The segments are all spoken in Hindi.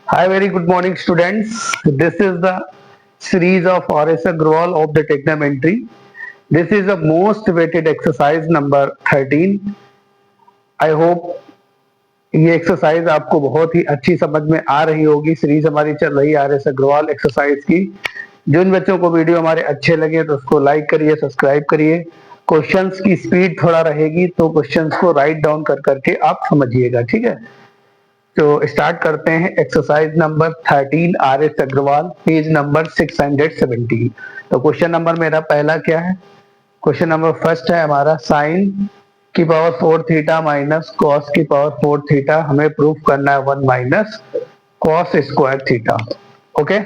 Hi, very good morning, students. This is the series of R.S. Agrawal of the trigonometry. This is the most weighted exercise number 13. I hope ये एक्सरसाइज आपको बहुत ही अच्छी समझ में आ रही होगी। सीरीज हमारी चल रही है R.S. अग्रवाल एक्सरसाइज की। जिन बच्चों को वीडियो हमारे अच्छे लगे तो उसको लाइक करिए, सब्सक्राइब करिए। क्वेश्चंस की स्पीड थोड़ा रहेगी तो क्वेश्चंस को राइट डाउन कर करके आप समझिएगा, ठीक है। तो स्टार्ट करते हैं exercise number 13 R.S. Agarwal, page number 617। तो क्वेश्चन नंबर मेरा पहला क्या है? क्वेश्चन नंबर फर्स्ट है हमारा साइन की पावर 4 थीटा माइनस कॉस की पावर 4 थीटा हमें प्रूफ करना है 1 minus cos square theta. Okay,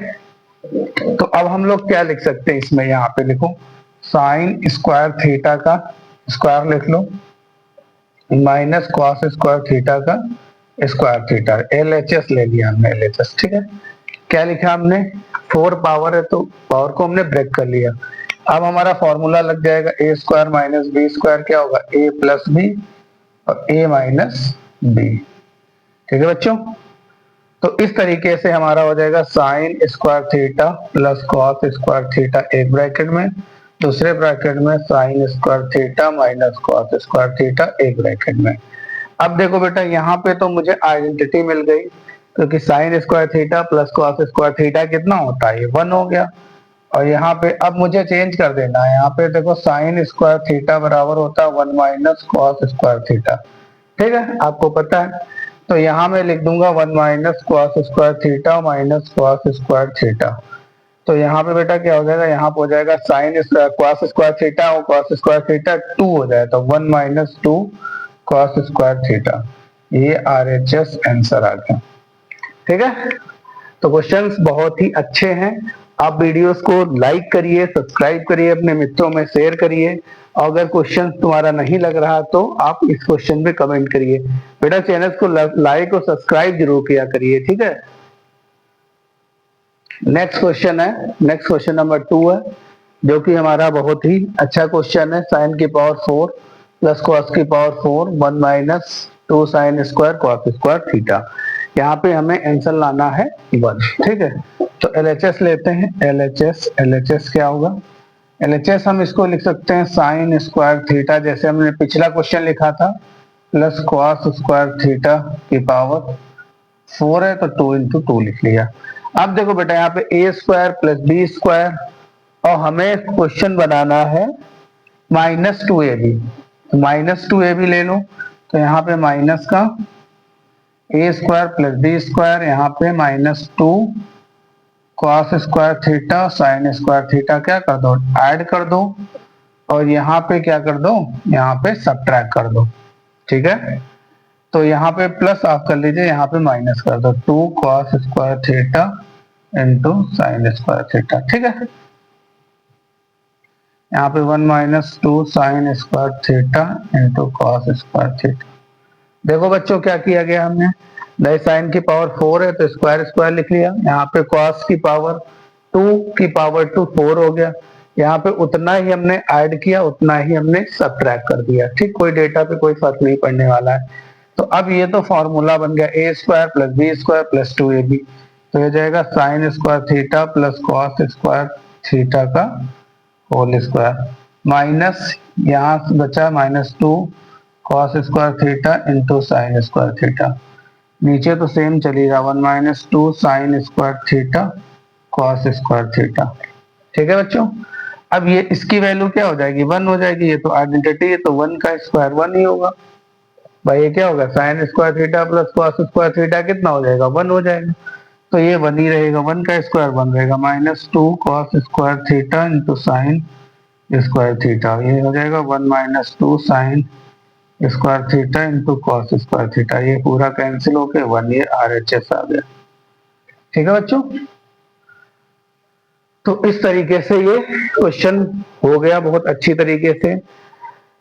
तो अब हम लोग क्या लिख सकते हैं इसमें? यहाँ पे लिखो साइन स्क्वायर थीटा का स्क्वायर लिख लो माइनस कॉस स्क्वायर थीटा का स्क्वायर थीटा। LHS ले लिया हमने, LHS, ठीक है। क्या लिखा हमने? 4 पावर है तो पावर को हमने ब्रेक कर लिया। अब हमारा फॉर्मूला लग जाएगा A square minus B square, क्या होगा? ए प्लस बी और ए माइनस बी, ठीक है बच्चों। तो इस तरीके से हमारा हो जाएगा sine square theta plus cos square theta एक ब्रैकेट में, दूसरे ब्रैकेट में sign square theta minus cos square theta एक ब्रैकेट में। अब देखो बेटा, यहाँ पे तो मुझे आइडेंटिटी मिल गई क्योंकि sign square theta plus cos square theta कितना होता है? ये 1 हो गया। और यहाँ पे अब मुझे चेंज कर देना है। यहाँ पे देखो साइन स्क्वायर थीटा बराबर होता है 1 माइनस कॉस स्क्वायर थीटा, ठीक है, आपको पता है। तो यहाँ मैं लिख दूंगा 1 minus cos square theta minus cos square theta. तो यहाँ पे बेटा क्या हो जाएगा? यहाँ पे हो जाएगा साइन कॉस स्क्वायर थीटा और कॉस स्क्वायर थीटा 2 हो जाए तो 1 माइनस 2 कॉस स्क्वायर थीटा। ये RHS आंसर आ गया, ठीक है। तो क्वेश्चंस बहुत ही अच्छे हैं। आप वीडियोस को लाइक करिए, सब्सक्राइब करिए, अपने मित्रों में शेयर करिए। अगर क्वेश्चन तुम्हारा नहीं लग रहा तो आप इस क्वेश्चन पे कमेंट करिए। बेटा चैनल को लाइक और सब्सक्राइब जरूर किया करिए, ठीक है। नेक्स्ट क्वेश्चन है, नेक्स्ट क्वेश्चन नंबर 2 है, जो कि हमारा बहुत ही अच्छा क्वेश्चन है। साइन की पावर 4 प्लस कॉस की power 4 1 minus 2 sine square cos square theta. यहाँ पे हमें आंसर लाना है 1, ठीक है। तो LHS लेते हैं। LHS क्या होगा? LHS हम इसको लिख सकते हैं साइन स्क्वायर थीटा, जैसे हमने पिछला क्वेश्चन लिखा था, प्लस कॉस स्क्वायर थीटा की पावर 4 है तो 2 इंटू 2 लिख लिया। अब देखो बेटा, यहाँ पे ए स्क्वायर प्लस बी स्क्वायर और हमें क्वेश्चन बनाना है माइनस 2AB। माइनस 2AB ले लो तो यहाँ पे माइनस का ए स्क्वायर प्लस बी स्क्वायर, यहाँ पे minus 2 cos square theta sine square theta, क्या कर दो? ऐड कर दो। और यहाँ पे क्या कर दो? यहाँ पे सब्ट्रैक्ट कर दो, ठीक है। तो यहाँ पे प्लस आप कर लीजिए, यहाँ पे माइनस कर दो। 2 cos square theta into sine square theta, ठीक है। यहाँ पे 1 minus 2 sine square theta into cos square theta. देखो बच्चों क्या किया गया हमने? भाई साइन की पावर 4 है तो स्क्वायर स्क्वायर लिख लिया। यहाँ पे कॉस की पावर 2 की पावर 2 4 हो गया। यहाँ पे उतना ही हमने ऐड किया, उतना ही हमने सब्ट्रैक्ट कर दिया, ठीक। कोई डेटा पे कोई फर्क नहीं पड़ने वाला है। तो अब ये तो फॉर्मूला बन गया A square plus B square plus 2AB। तो ये जाएगा sine square theta plus cos square theta का होल स्क्वायर माइनस यहाँ से बचा minus 2 cos square theta into sine square theta. नीचे तो सेम चलेगा 1 minus 2 sine square theta cos square theta, ठीक है बच्चों। अब ये इसकी वैल्यू क्या हो जाएगी? 1 हो जाएगी। ये तो आइडेंटिटी है तो 1 का स्क्वायर 1 ही होगा। भाई ये क्या होगा? Sign square theta plus cos square theta कितना हो जाएगा? 1 हो जाएगा। तो ये 1 ही रहेगा, 1 का स्क्वायर 1 रहेगा। Minus 2 cos square theta into sine square theta, ये हो जाएगा 1 minus 2 sine square theta into cos square theta. ये पूरा कैंसिल होके 1 ये RHS आ गया, ठीक है बच्चों। तो इस तरीके से ये क्वेश्चन हो गया बहुत अच्छी तरीके से।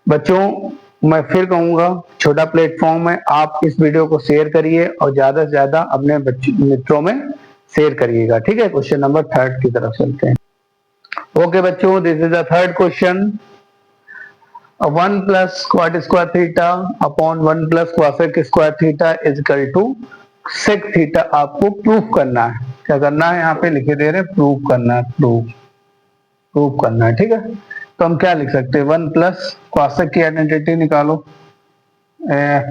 बच्चों मैं फिर कहूंगा, छोटा प्लेटफॉर्म है, आप इस वीडियो को शेयर करिए और ज्यादा से ज्यादा अपने मित्रों में शेयर करिएगा, ठीक है। क्वेश्चन नंबर 3 की तरफ चलते हैं। ओके बच्चों, this is the third question. 1 plus cot square theta upon 1 plus cosec square theta is equal to sec theta आपको प्रूफ करना है। क्या करना है, यहाँ पे लिखे दे रहे हैं प्रूफ करना है, प्रूफ करना है, ठीक है। तो हम क्या लिख सकते हैं, 1 प्लस कॉसेक की आइडेंटिटी निकालो,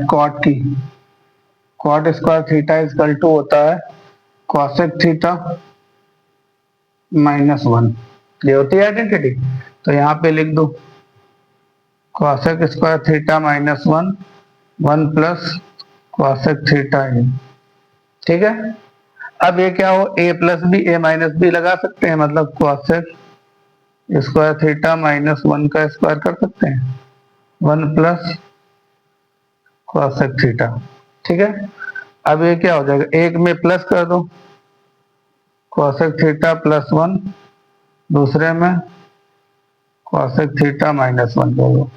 कॉट की, cot square theta is equal to होता है कॉसेक थीटा -1, ये होती है आइडेंटिटी। तो यहाँ पे लिख दो cosec square theta -1, 1 plus cosec theta A, ठीक है। अब ये क्या हो, a plus B a minus B लगा सकते हैं, मतलब कॉसेक स्क्वायर थीटा -1 का स्क्वायर कर सकते हैं, 1 प्लस कॉसेक थीटा, ठीक है। अब ये क्या हो जाएगा, एक में प्लस कर दो कॉसेक थीटा +1, दूसरे में कॉसेक थीटा -1 कर दो,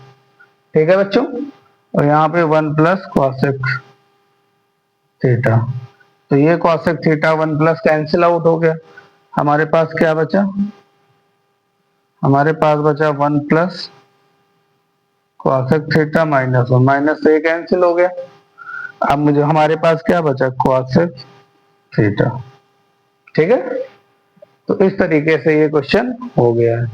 ठीक है बच्चों। और यहाँ पे 1 प्लस कॉसेक थीटा, तो ये cosec theta 1 plus cancel out हो गया, हमारे पास क्या बचा, हमारे पास बचा 1 प्लस कॉसेक थीटा -1, माइनस से कैंसिल हो गया। अब मुझे हमारे पास क्या बचा, कॉसेक थीटा, ठीक है। तो इस तरीके से ये क्वेश्चन हो गया है।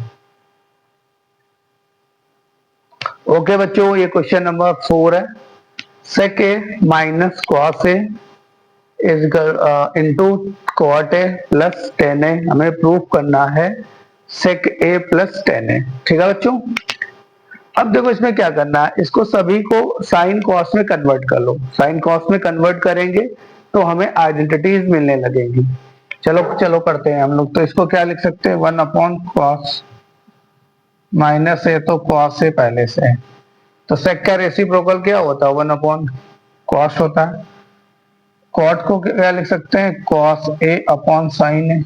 ओके बच्चों, ये क्वेश्चन नंबर 4 है। Sec A minus cos A is into cot A plus tan A, हमें प्रूफ करना है सेक ए प्लस टेन ए, ठीक है बच्चों। अब देखो इसमें क्या करना है, इसको सभी को साइन कॉस में कन्वर्ट कर लो, साइन कॉस में कन्वर्ट करेंगे तो हमें आइडेंटिटीज मिलने लगेंगी। चलो चलो करते हैं हम लोग। तो इसको क्या लिख सकते हैं, 1 अपॉन कॉस माइनस ए, तो कॉस ए पहले से है, तो सेक का रेसिप्रोकल क्या होता है, 1 अपॉन कॉस होता है। कॉट को क्या लिख सकते हैं, cos A upon sine A,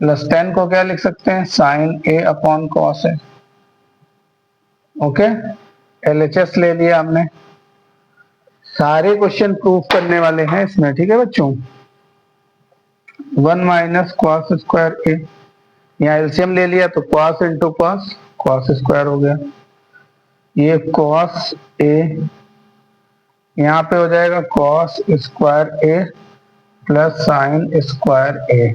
plus ten को क्या लिख सकते हैं, sign A upon cos A. Okay, LHS ले लिया हमने, सारे क्वेश्चन प्रूफ करने वाले हैं इसमें, ठीक है बच्चों। 1 माइनस कॉस स्क्वायर ए, यहाँ एलसीएम ले लिया तो cos into cos, cos square हो गया, ये कॉस ए, यहाँ पे हो जाएगा cos square A plus sign square ए,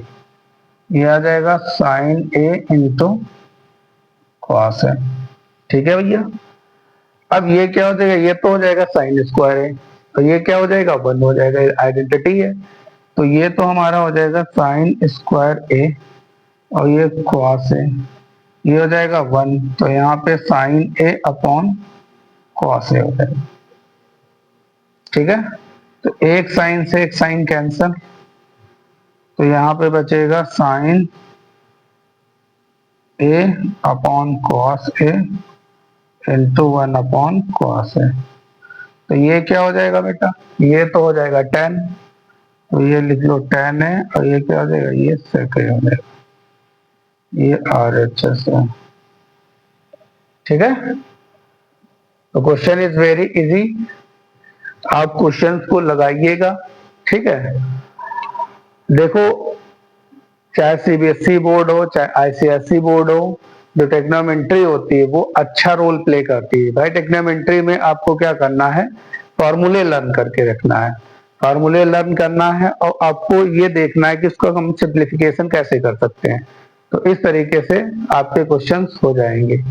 ये आ जाएगा साइन ए इंटू कॉस है, ठीक है भैया। अब ये क्या हो जाएगा, ये तो हो जाएगा साइन स्क्वायर है, तो ये क्या हो जाएगा, 1 हो जाएगा, आइडेंटिटी है। तो ये तो हमारा हो जाएगा साइन स्क्वायर ए और ये कॉस है, ये हो जाएगा 1, तो यहाँ पे साइन ए अपॉन कॉस ए हो जाएगा, ठीक है। तो एक साइन से एक साइन कैंसल, तो यहाँ पे बचेगा sign A upon cos A into 1 upon cos ए, तो ये क्या हो जाएगा बेटा, ये तो हो जाएगा 10, तो ये लिख लो 10 है, और ये क्या हो जाएगा, ये सेक हो जाएगा, ये आरएचएस है, ठीक है। तो क्वेश्चन इज वेरी इजी, आप क्वेश्चंस को लगाइएगा, ठीक है। देखो चाहे सीबीएसई बोर्ड हो चाहे आईसीएसई बोर्ड हो, जो टेक्नोमेंट्री होती है वो अच्छा रोल प्ले करती है भाई। टेक्नोमेंट्री में आपको क्या करना है, फॉर्मूले लर्न करके रखना है, फॉर्मूले लर्न करना है, और आपको ये देखना है कि इसको हम सिंप्लीफिकेशन कैसे कर सकते हैं। तो इस तरीके से आपके क्वेश्चंस हो जाएंगे।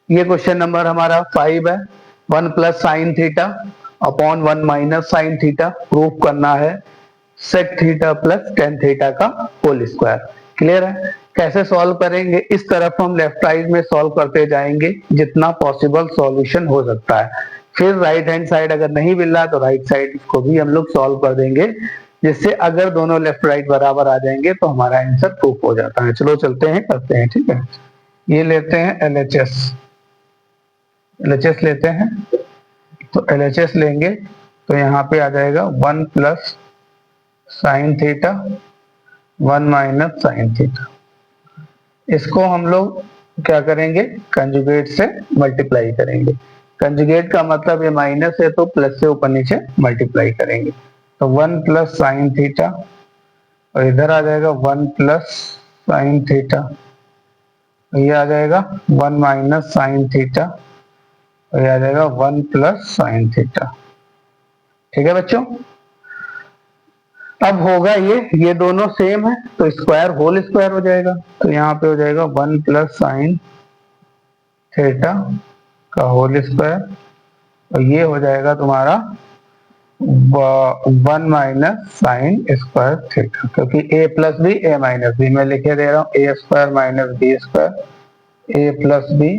ये क्वेश्चन नंबर हमारा 5 है। 1 plus sine theta upon 1 minus sine theta proof करना है sec theta plus tan theta का होल स्क्वायर। क्लियर है, कैसे सॉल्व करेंगे, इस तरफ हम लेफ्ट राइट में सॉल्व करते जाएंगे जितना पॉसिबल सॉल्यूशन हो सकता है। फिर राइट हैंड साइड अगर नहीं मिल रहा तो राइट साइड को भी हम लोग सॉल्व कर देंगे, जिससे अगर दोनों लेफ्ट राइट बराबर आ जाएंगे तो हमारा आंसर प्रूफ हो जाता है। चलो चलते हैं, करते हैं, ठीक है। ये लेते हैं एलएचएस, एलएचएस लेते हैं, तो एलएचएस लेंगे तो यहाँ पे आ जाएगा 1 plus sine theta 1 minus sine theta. इसको हम लोग क्या करेंगे, कंजुगेट से मल्टीप्लाई करेंगे। कंजुगेट का मतलब ये माइनस है तो प्लस से ऊपर नीचे मल्टीप्लाई करेंगे, तो 1 प्लस साइन थीटा, और इधर आ जाएगा 1 प्लस साइन थीटा, ये आ जाएगा 1 माइनस साइन थीटा, और ये आ जाएगा 1 प्लस साइन थीटा। ठीक है बच्चों। अब होगा ये दोनों सेम है तो स्क्वायर होल स्क्वायर हो जाएगा, तो यहाँ पे हो जाएगा 1 प्लस साइन थीटा का होल स्क्वायर, और ये हो जाएगा तुम्हारा 1 माइनस साइन स्क्वायर थीटा, क्योंकि ए plus B A minus B मैं लिखे दे रहा हूँ, ए square minus B square, A plus B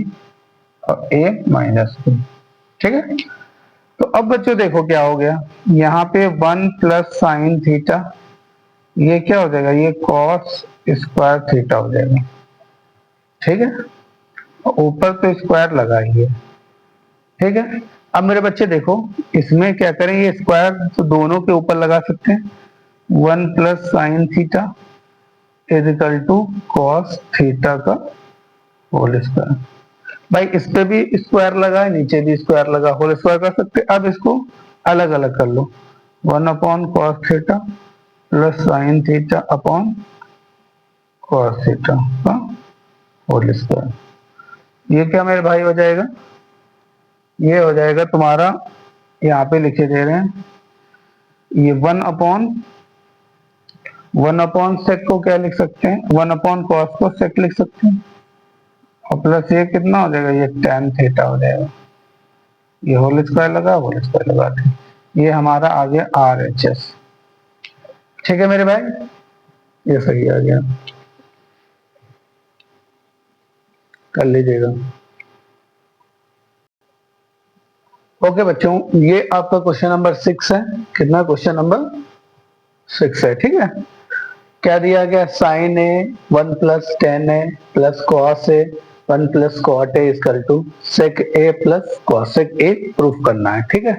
और ए माइनस बी। ठीक है, तो अब बच्चों देखो क्या हो गया, यहाँ पे 1 प्लस साइन थीटा, ये क्या हो जाएगा, ये कॉस स्क्वायर थीटा हो जाएगा। ठीक है, ऊपर तो स्क्वायर लगा ही है। ठीक है, अब मेरे बच्चे देखो इसमें क्या करें, ये स्क्वायर तो दोनों के ऊपर लगा सकते हैं, 1 plus sine theta is equal to cos theta का होल स्क्वायर। भाई इस पे भी स्क्वायर लगा है, नीचे भी स्क्वायर लगा, होल स्क्वायर कर सकते। अब इसको अलग अलग कर लो, 1 upon cos theta plus sine theta upon cos theta का होल स्क्वायर। ये क्या मेरे भाई हो जाएगा, ये हो जाएगा तुम्हारा, यहाँ पे लिखे दे रहे हैं, ये 1 अपॉन सेक को क्या लिख सकते हैं, 1 अपॉन कॉस को सेक लिख सकते हैं, और प्लस ये कितना हो जाएगा, ये tan थीटा हो जाएगा। ये होल स्क्वायर लगा, होल स्क्वायर लगा के ये हमारा आ गया RHS। ठीक है मेरे भाई, ये सही आ गया, कर लीजिएगा। ओके बच्चों, ये आपका क्वेश्चन नंबर 6 है। कितना, क्वेश्चन नंबर 6 है। ठीक है, क्या दिया गया, sine A 1 plus tan A plus cos A 1 plus cot A equal to sec A plus cosec A proof करना है। ठीक है,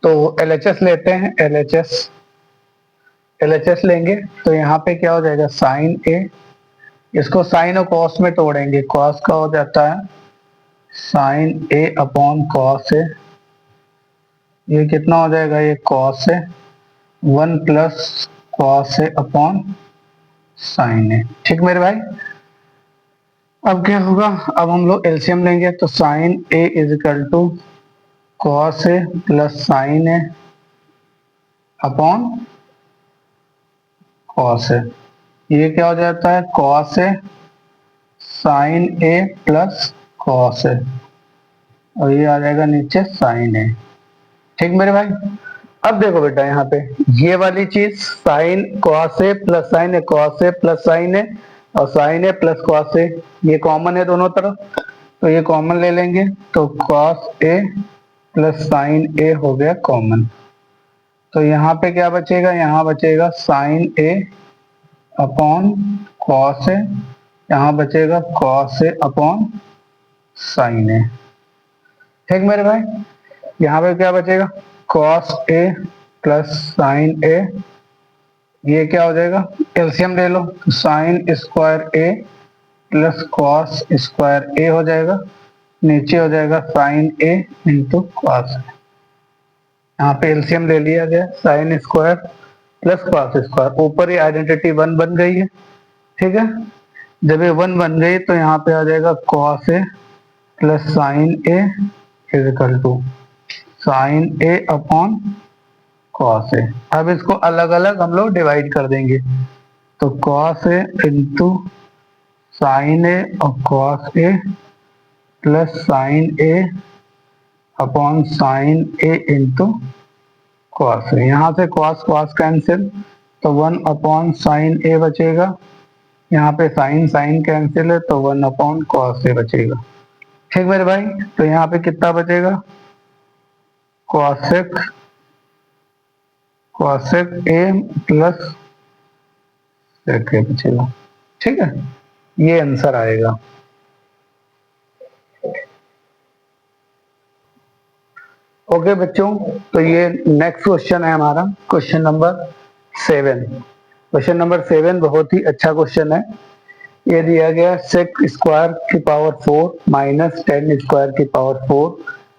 तो LHS लेते हैं, LHS लेंगे तो यहाँ पे क्या हो जाएगा, साइन ए, इसको साइन और कॉस में तोड़ेंगे, कॉस का हो जाता है sign A upon cos A, ये कितना हो जाएगा, ये cos A, 1 plus cos A upon sine ए। ठीक मेरे भाई, अब क्या होगा, अब हम लोग एलसीएम लेंगे, तो sine A is equal to cos A plus sine A upon cos A, ये क्या हो जाता है, cos A sine A plus cos A, और ये आ जाएगा नीचे साइन ए। ठीक मेरे भाई, अब देखो बेटा यहाँ पे ये वाली चीज sine cos A plus sine A, cos A plus sine ए और sign A plus cos A, ये कॉमन है दोनों तरफ, तो ये कॉमन ले लेंगे, तो कॉस ए प्लस साइन ए हो गया कॉमन, तो यहाँ पे क्या बचेगा, यहाँ बचेगा साइन ए अपॉन कॉस ए, यहाँ बचेगा कॉस ए अपॉन साइन ए। ठीक मेरे भाई, यहाँ पे क्या बचेगा, कॉस ए प्लस साइन ए, ये क्या हो जाएगा, एलसीएम ले लो, sign square A plus cos square ए हो जाएगा, नीचे हो जाएगा साइन ए इंटू कॉस। यहाँ पे एलसीएम ले लिया गया, sine square plus cos square, ऊपर ही आइडेंटिटी 1 बन गई है। ठीक है, जब ये 1 बन गई तो यहाँ पे आ जाएगा cos A plus sine A is equal to sine A upon cos A. अब इसको अलग अलग हम लोग डिवाइड कर देंगे, तो कॉस ए इंटू साइन ए और cos A plus sine A upon sine A into cos A, यहाँ से कॉस कॉस कैंसिल, तो 1 अपॉन साइन ए बचेगा, यहाँ पे साइन साइन कैंसिल है तो 1 अपॉन कॉस ए बचेगा। ठीक मेरे भाई, तो यहाँ पे कितना बचेगा, कॉसेक ए प्लस सेक ए बचेगा। ठीक है, ये आंसर आएगा। ओके बच्चों, तो ये नेक्स्ट क्वेश्चन है हमारा, क्वेश्चन नंबर 7। क्वेश्चन नंबर 7 बहुत ही अच्छा क्वेश्चन है। ये दिया गया सेक स्क्वायर की पावर 4 माइनस टेन स्क्वायर की पावर 4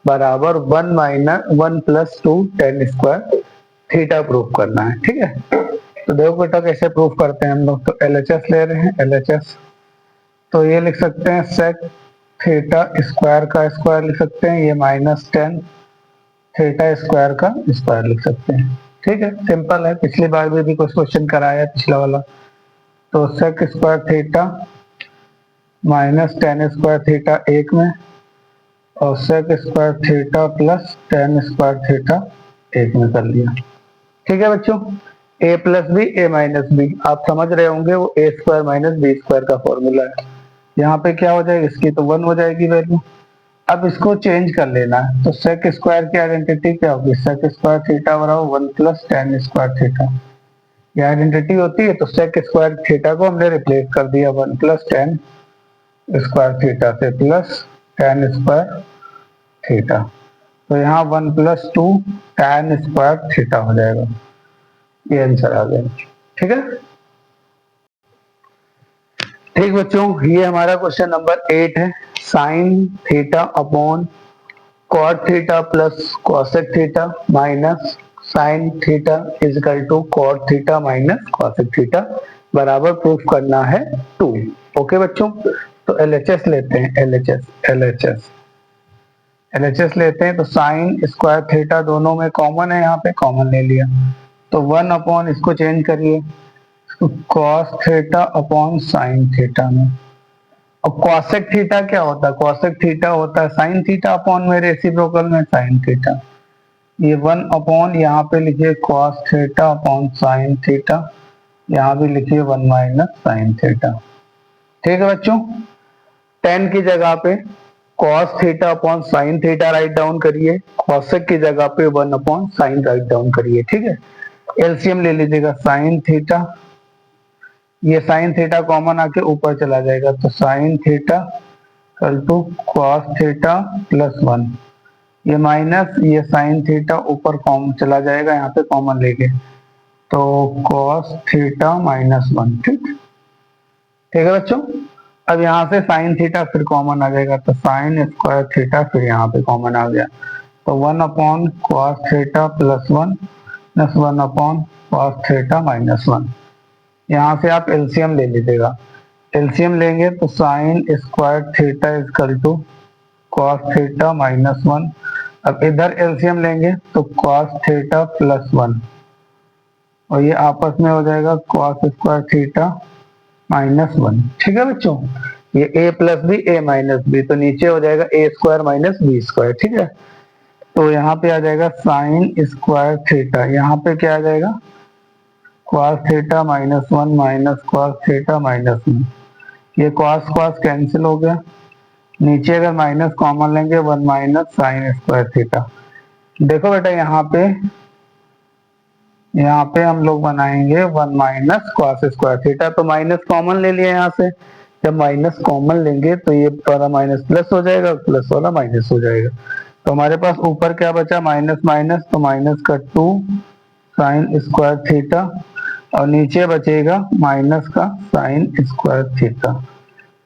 बराबर 1 minus 1 plus 2 ten square theta proof करना है। ठीक है, तो देखो बेटा कैसे प्रूफ करते हैं हम लोग, तो LHS ले रहे हैं, LHS तो ये लिख सकते हैं सेक थीटा स्क्वायर का स्क्वायर लिख सकते हैं, ये माइनस 10 थीटा स्क्वायर का स्क्वायर लिख सकते हैं। ठीक है, सिंपल है, पिछली बार भी कुछ क्वेश्चन कराया है पिछला वाला। तो sec square theta minus tan square theta एक में, और sec square theta plus tan square theta एक में कर लिया। ठीक है बच्चों, A plus B A minus B, आप समझ रहे होंगे वो A square minus B square का फॉर्मूला है। यहाँ पे क्या हो जाएगा, इसकी तो 1 हो जाएगी वैल्यू। अब इसको चेंज कर लेना है, तो सेक स्क्वायर की आइडेंटिटी क्या होगी, सेक स्क्वायर थीटा बराबर 1 प्लस टेन स्क्वायर थीटा। ये आइडेंटिटी होती है, तो सेक स्क्वायर थीटा को हमने रिप्लेस कर दिया 1 प्लस टेन स्क्वायर थीटा से, प्लस टेन स्क्वायर थीटा। तो यहाँ 1 plus two ten square theta हो जाएगा। ये आंसर आ गया। ठीक है, ठीक बच्चों, ये हमारा क्वेश्चन नंबर 8 है। Sine theta upon cot theta plus cosec theta minus sine theta is equal to cot theta minus cosec theta बराबर प्रूफ करना है 2। ओके बच्चों, तो LHS लेते हैं, LHS लेते हैं। तो साइन स्क्वायर थीटा दोनों में कॉमन है, यहाँ पे कॉमन ले लिया, तो 1 अपॉन इसको चेंज करिए cos theta upon sine theta में। अब कॉसेक थीटा क्या होता है, कॉसेक थीटा होता है साइन थीटा अपॉन में रेसिप्रोकल में साइन थीटा। ये 1 अपॉन यहाँ पे लिखिए cos theta upon sine theta, यहाँ भी लिखिए 1 माइनस साइन थीटा। ठीक है बच्चों, टेन की जगह पे cos theta upon sine theta write down करिए, कॉसेक की जगह पे 1 अपॉन साइन राइट डाउन करिए। ठीक है, एलसीएम ले लीजिएगा, साइन थीटा, ये साइन थीटा कॉमन आके ऊपर चला जाएगा, तो sine theta equal to cos theta plus 1, ये माइनस ये साइन थीटा ऊपर कॉमन चला जाएगा, यहाँ पे कॉमन लेके, तो कॉस थीटा माइनस 1। ठीक है बच्चों, अब यहाँ से साइन थीटा फिर कॉमन आ जाएगा, तो साइन स्क्वायर थीटा फिर यहाँ पे कॉमन आ गया, तो 1 upon cos theta plus 1 plus 1 upon cos theta minus 1। यहाँ से आप एलसीएम ले लीजिएगा, एलसीएम लेंगे तो sine square theta is equal to cos theta minus 1। अब इधर एलसीएम लेंगे तो कॉस थीटा प्लस 1, और ये आपस में हो जाएगा कॉस स्क्वायर थीटा माइनस 1। ठीक है बच्चों, ये a plus B A minus B, तो नीचे हो जाएगा A square minus B square. ठीक है, तो यहाँ पे आ जाएगा साइन स्क्वायर थीटा, यहाँ पे क्या आ जाएगा cos theta minus 1 minus cos theta minus 1, ये कॉस कॉस कैंसिल हो गया, नीचे अगर माइनस कॉमन लेंगे 1 माइनस साइन स्क्वायर थीटा। देखो बेटा यहाँ पे हम लोग बनाएंगे 1 माइनस कॉस स्क्वायर थीटा, तो माइनस कॉमन ले लिया यहाँ से, जब माइनस कॉमन लेंगे तो ये वाला माइनस प्लस हो जाएगा, प्लस वाला माइनस हो जाएगा, तो हमारे पास ऊपर क्या बचा माइनस माइनस, तो माइनस का 2 साइन स्क्वायर थीटा, और नीचे बचेगा माइनस का साइन स्क्वायर थीटा,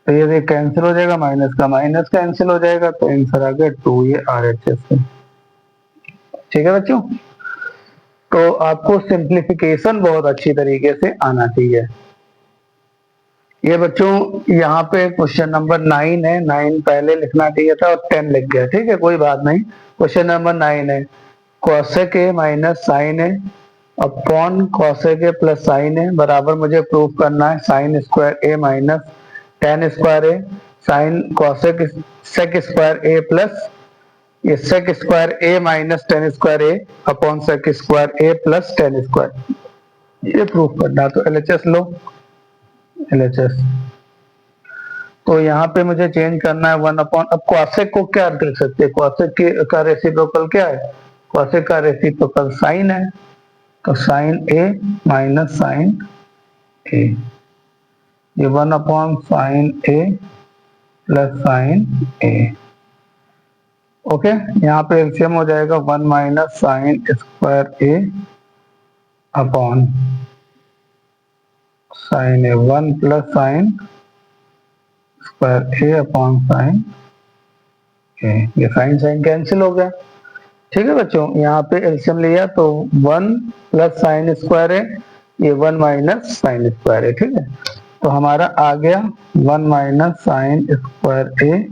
तो ये कैंसिल हो जाएगा, माइनस का माइनस कैंसिल हो जाएगा, तो आंसर आ गया 2, ये RHS है। ठीक है बच्चों, तो आपको सिंप्लीफिकेशन बहुत अच्छी तरीके से आना चाहिए। ये बच्चों यहाँ पे क्वेश्चन नंबर 9 है, 9 पहले लिखना चाहिए था और 10 लिख गया। ठीक है, कोई बात नहीं, क्वेश्चन नंबर 9 है, cosec A minus sine A upon cosec A plus sine A बराबर मुझे प्रूफ करना है sine square A minus tan square A sine cosec sec square A plus ये sec square A minus tan square A upon sec square A plus tan square, ये प्रूफ करना। तो LHS लो, LHS, तो यहाँ पे मुझे चेंज करना है 1 अपॉन, अब कॉसेक को क्या लिख सकते हैं, कॉसेक का रेसिप्रोकल क्या है, कॉसेक का रेसिप्रोकल साइन है, तो साइन ए माइनस साइन ए, ये 1 upon sine A plus sine A. Okay, यहाँ पे एलसीएम हो जाएगा 1 minus sign square A upon sine A, 1 plus sign square A upon sine ए, ये साइन साइन कैंसिल हो गया। ठीक है बच्चों, यहाँ पे एलसीएम लिया तो 1 प्लस साइन स्क्वायर ए, ये 1 माइनस साइन स्क्वायर ए। ठीक है, तो हमारा आ गया 1 माइनस साइन स्क्वायर ए,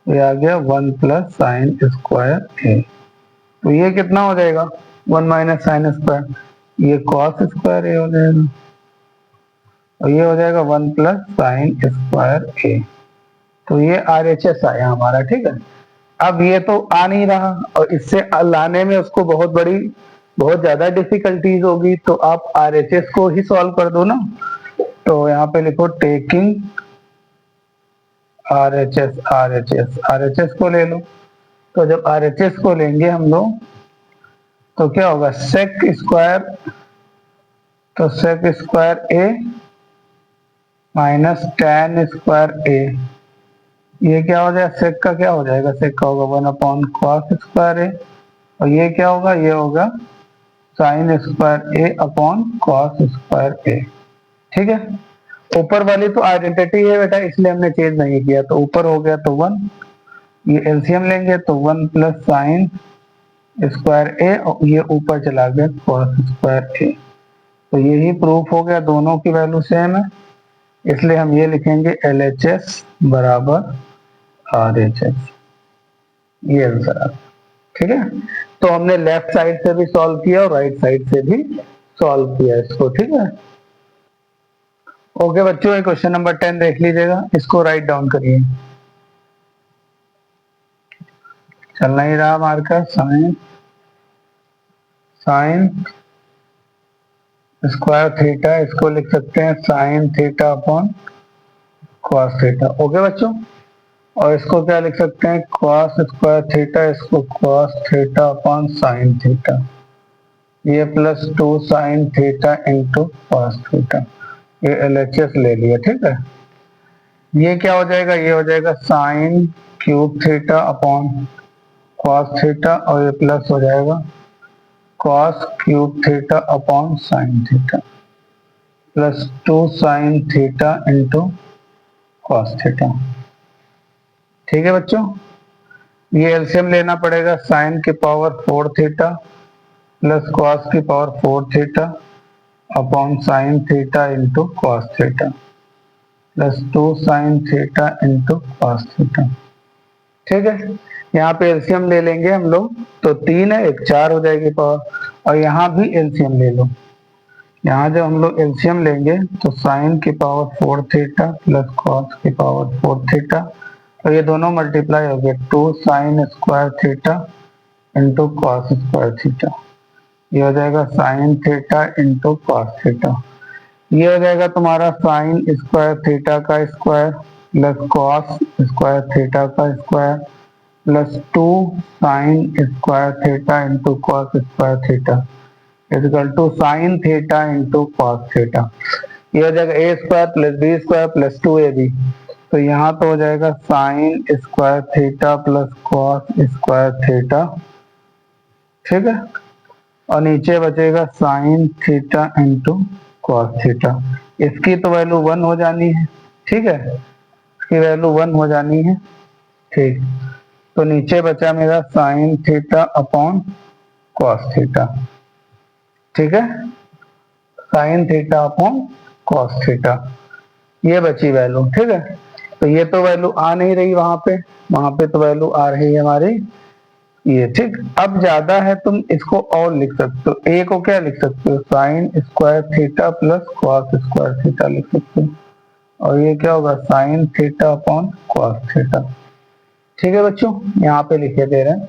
ये आ गया 1 प्लस साइन स्क्वायर ए, तो ये कितना हो जाएगा 1 माइनस साइन स्क्वायर, ये कॉस स्क्वायर ए हो जाएगा और ये हो जाएगा 1 प्लस साइन स्क्वायर ए। तो ये RHS आया हमारा, ठीक है। अब ये तो आ नहीं रहा और इससे लाने में उसको बहुत ज्यादा डिफिकल्टीज होगी, तो आप RHS को ही सॉल्व कर दो ना। तो यहाँ पे लिखो टेकिंग RHS को ले लो। तो जब RHS को लेंगे हम लोग तो क्या होगा, सेक square A minus tan square ए, ये क्या हो जाएगा, सेक का क्या हो जाएगा, सेक का होगा 1 अपॉन कॉस स्क्वायर ए और ये क्या होगा, ये होगा sign square A upon cos square ए, ठीक है। ऊपर वाली तो आइडेंटिटी है बेटा, इसलिए हमने चेंज नहीं किया, तो ऊपर हो गया तो 1, ये एलसीएम लेंगे तो 1 प्लस साइन स्क्वायर ए और ये ऊपर चला गया कॉस स्क्वायर ए। तो यही प्रूफ हो गया, दोनों की वैल्यू सेम है, इसलिए हम ये लिखेंगे LHS बराबर RHS, ये आंसर है, ठीक है। तो हमने लेफ्ट साइड से भी सॉल्व किया और राइट साइड से भी सॉल्व किया इसको, ठीक है। ओके बच्चों, ये क्वेश्चन नंबर 10 देख लीजिएगा, इसको राइट डाउन करिए। चल नहीं रहा मार्कर, साइन स्क्वायर थीटा, इसको लिख सकते हैं sine theta upon cos theta, okay बच्चों। और इसको क्या लिख सकते हैं, कॉस स्क्वायर थीटा, इसको cos theta upon sine theta, ये plus 2 sine theta into cos theta, ये LHS ले लिया, ठीक है। ये क्या हो जाएगा, ये हो जाएगा sine cube theta upon cos theta और ये प्लस हो जाएगा cos cube theta upon sine theta plus 2 sine theta into cos theta, ठीक है बच्चों। ये एलसीएम लेना पड़ेगा, साइन की पावर 4 थीटा प्लस कॉस की power 4 theta upon sine theta into cos theta plus 2 sine theta into cos theta, ठीक है। यहाँ पे एलसीएम ले लेंगे हम लोग, तो 3 है, एक 4 हो जाएगी पावर, और यहाँ भी एलसीएम ले लो। यहाँ जब हम लोग एलसीएम लेंगे तो साइन की पावर 4 थीटा प्लस कॉस की पावर 4 थीटा, तो ये दोनों मल्टीप्लाई हो गए 2 sine square theta into cos square theta, ये हो जाएगा sine theta into cos theta, ये हो जाएगा तुम्हारा साइन स्क्वायर थीटा का square plus cos square theta का square plus 2 sine square theta into cos square theta equal to sine theta into cos theta, ये हो जाएगा A square plus B square plus 2ab, तो यहाँ तो हो जाएगा sine square theta plus cos square theta, ठीक है। और नीचे बचेगा sine theta into cos theta, इसकी तो वैल्यू 1 हो जानी है, ठीक है, इसकी वैल्यू 1 हो जानी है, ठीक। तो नीचे बचा मेरा sign theta upon cos theta, ठीक है, sine theta upon cos theta, ये बची वैल्यू, ठीक है। तो ये तो वैल्यू आ नहीं रही वहां पे तो वैल्यू आ रही है हमारी ये, ठीक। अब ज्यादा है, तुम इसको और लिख सकते हो, ए को क्या लिख सकते हो, sign square theta plus cos square theta लिख सकते हो, और ये क्या होगा sign theta upon cos theta, ठीक है बच्चों, यहाँ पे लिखे दे रहे हैं।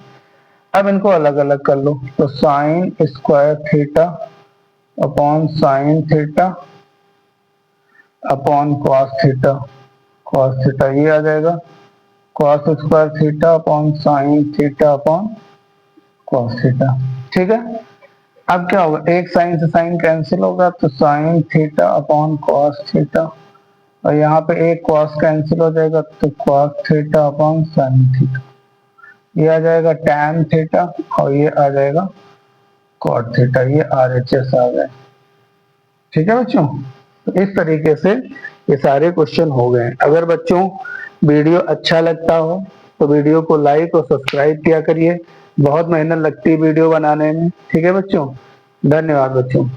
अब इनको अलग अलग कर लो, तो sine square theta upon sine theta upon cos theta, ये आ जाएगा cos square theta upon sine theta upon cos theta, ठीक है। अब क्या होगा, एक साइन से साइन कैंसिल होगा, तो sine theta upon cos theta, और यहाँ पे एक कॉस कैंसिल हो जाएगा, तो cos theta upon sine theta, ये आ जाएगा टैन थीटा और ये आ जाएगा कॉट थीटा, ये RHS आ गए, ठीक है बच्चों। तो इस तरीके से ये सारे क्वेश्चन हो गए। अगर बच्चों वीडियो अच्छा लगता हो तो वीडियो को लाइक और सब्सक्राइब किया करिए, बहुत मेहनत लगती है वीडियो बनाने में, ठीक है बच्चों। धन्यवाद बच्चों।